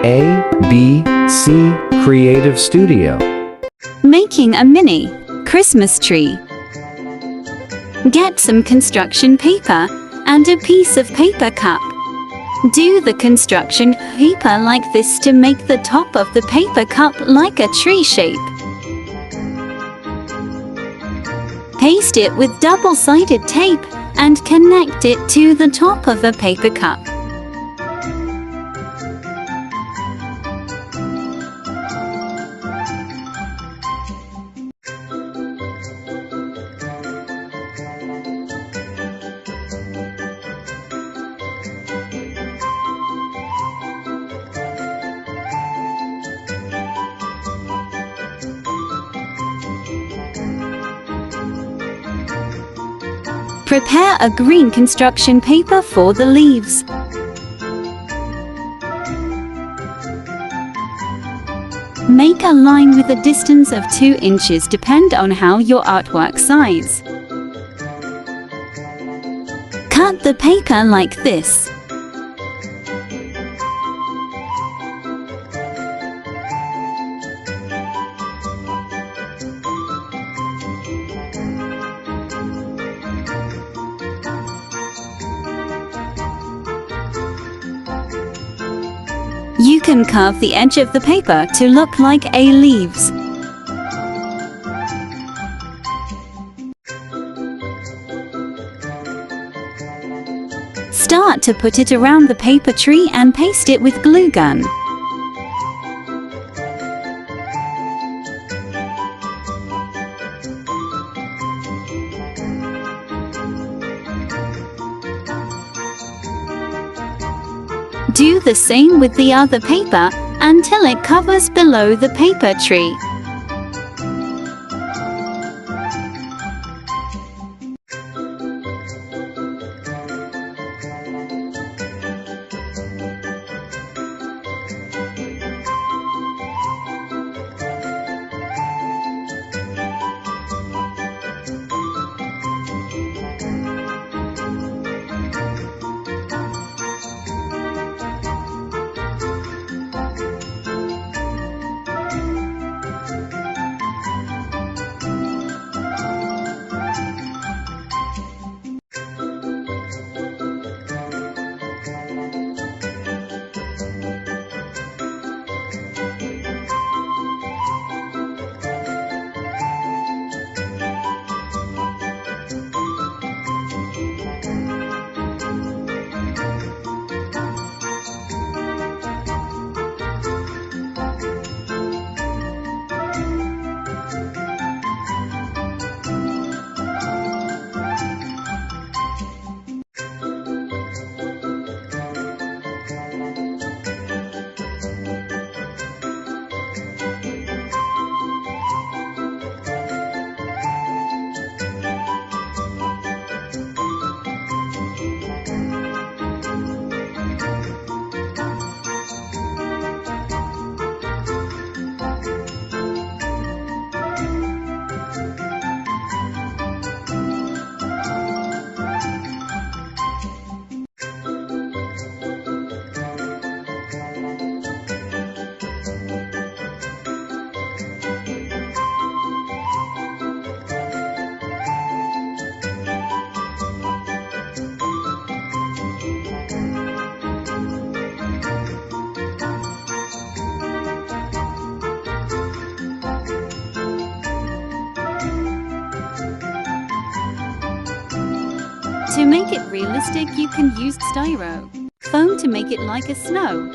A, B, C. Creative Studio. Making a mini Christmas tree. Get some construction paper and a piece of paper cup. Do the construction paper like this to make the top of the paper cup like a tree shape. Paste it with double-sided tape and connect it to the top of the paper cup. Prepare a green construction paper for the leaves. Make a line with a distance of 2 inches, depend on how your artwork size. Cut the paper like this. You can carve the edge of the paper to look like a leaves. Start to put it around the paper tree and paste it with glue gun. Do the same with the other paper until it covers below the paper tree. To make it realistic, you can use styro foam to make it like a snow.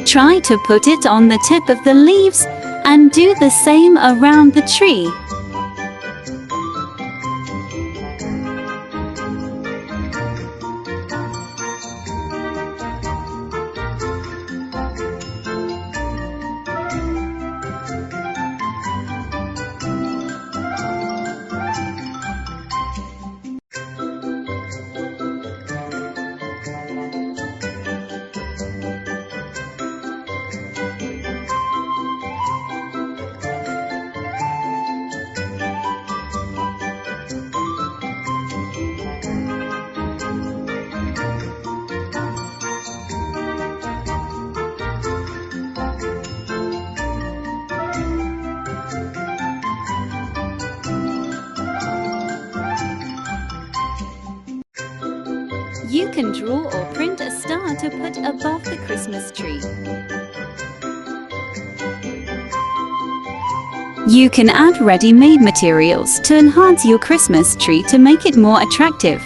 Try to put it on the tip of the leaves and do the same around the tree. You can draw or print a star to put above the Christmas tree. You can add ready-made materials to enhance your Christmas tree to make it more attractive.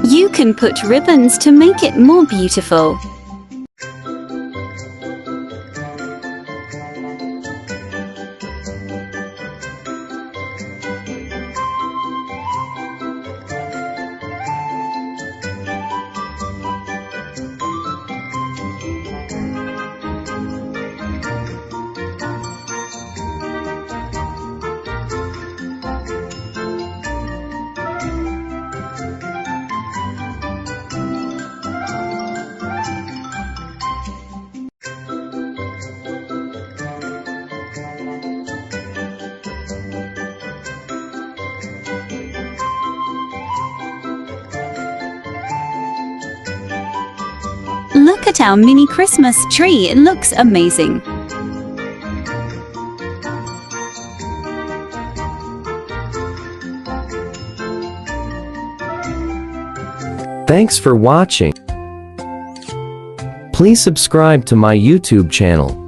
You can put ribbons to make it more beautiful. Look at our mini Christmas tree, it looks amazing. Thanks for watching. Please subscribe to my YouTube channel.